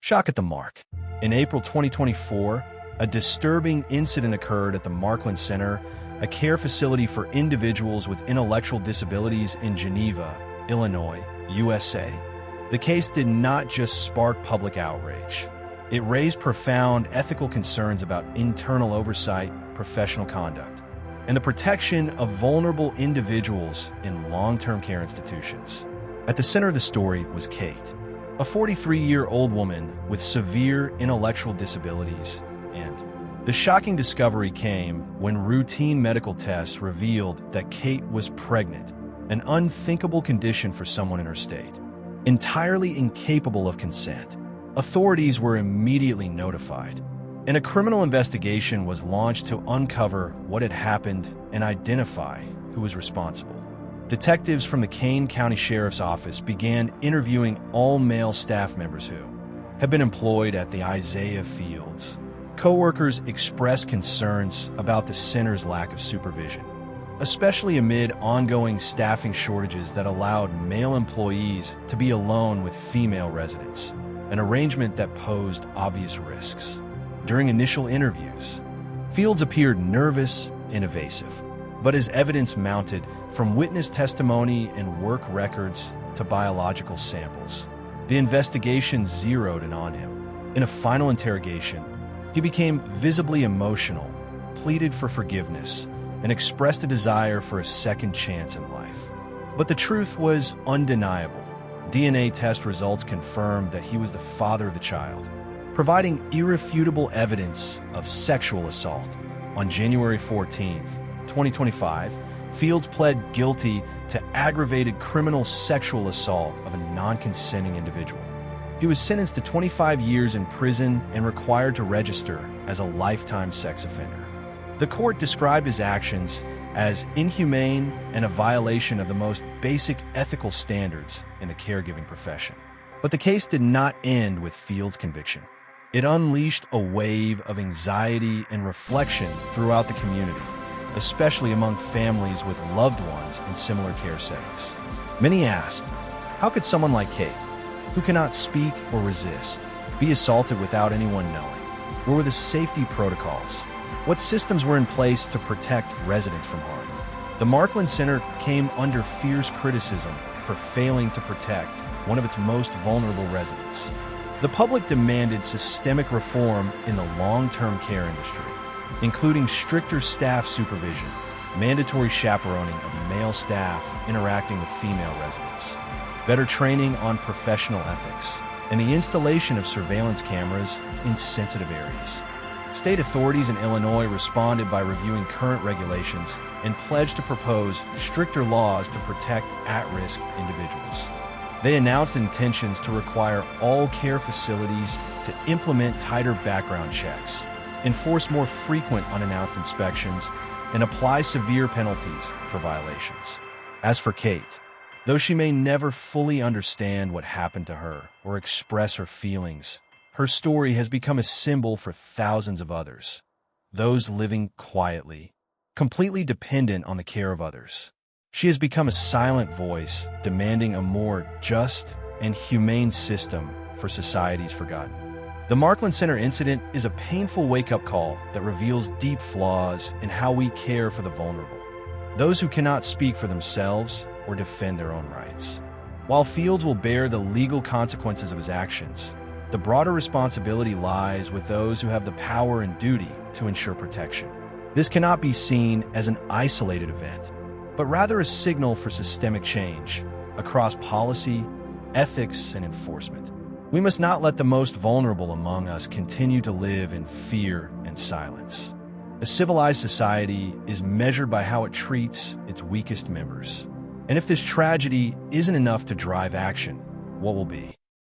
Shock at the Mark. In April 2024, a disturbing incident occurred at the Markland Center, a care facility for individuals with intellectual disabilities in Geneva, Illinois, USA. The case did not just spark public outrage. It raised profound ethical concerns about internal oversight, professional conduct, and the protection of vulnerable individuals in long-term care institutions. At the center of the story was Kate, a 43-year-old woman with severe intellectual disabilities, and the shocking discovery came when routine medical tests revealed that Kate was pregnant, an unthinkable condition for someone in her state. Entirely incapable of consent, authorities were immediately notified, and a criminal investigation was launched to uncover what had happened and identify who was responsible. Detectives from the Kane County Sheriff's Office began interviewing all male staff members who had been employed at the Isaiah Fields. Coworkers expressed concerns about the center's lack of supervision, especially amid ongoing staffing shortages that allowed male employees to be alone with female residents, an arrangement that posed obvious risks. During initial interviews, Fields appeared nervous and evasive, but as evidence mounted, from witness testimony and work records to biological samples, the investigation zeroed in on him. In a final interrogation, he became visibly emotional, pleaded for forgiveness, and expressed a desire for a second chance in life. But the truth was undeniable. DNA test results confirmed that he was the father of the child, providing irrefutable evidence of sexual assault. On January 14, 2025, Fields pled guilty to aggravated criminal sexual assault of a non-consenting individual. He was sentenced to 25 years in prison and required to register as a lifetime sex offender. The court described his actions as inhumane and a violation of the most basic ethical standards in the caregiving profession. But the case did not end with Fields' conviction. It unleashed a wave of anxiety and reflection throughout the community, especially among families with loved ones in similar care settings. Many asked, how could someone like Kate, who cannot speak or resist, be assaulted without anyone knowing? Where were the safety protocols? What systems were in place to protect residents from harm? The Markland Center came under fierce criticism for failing to protect one of its most vulnerable residents. The public demanded systemic reform in the long-term care industry, including stricter staff supervision, mandatory chaperoning of male staff interacting with female residents, better training on professional ethics, and the installation of surveillance cameras in sensitive areas. State authorities in Illinois responded by reviewing current regulations and pledged to propose stricter laws to protect at-risk individuals. They announced intentions to require all care facilities to implement tighter background checks, enforce more frequent unannounced inspections, and apply severe penalties for violations. As for Kate, though she may never fully understand what happened to her or express her feelings, her story has become a symbol for thousands of others, those living quietly, completely dependent on the care of others. She has become a silent voice, demanding a more just and humane system for society's forgotten. The Markland Center incident is a painful wake-up call that reveals deep flaws in how we care for the vulnerable, those who cannot speak for themselves or defend their own rights. While Fields will bear the legal consequences of his actions, the broader responsibility lies with those who have the power and duty to ensure protection. This cannot be seen as an isolated event, but rather a signal for systemic change across policy, ethics, and enforcement. We must not let the most vulnerable among us continue to live in fear and silence. A civilized society is measured by how it treats its weakest members. And if this tragedy isn't enough to drive action, what will be?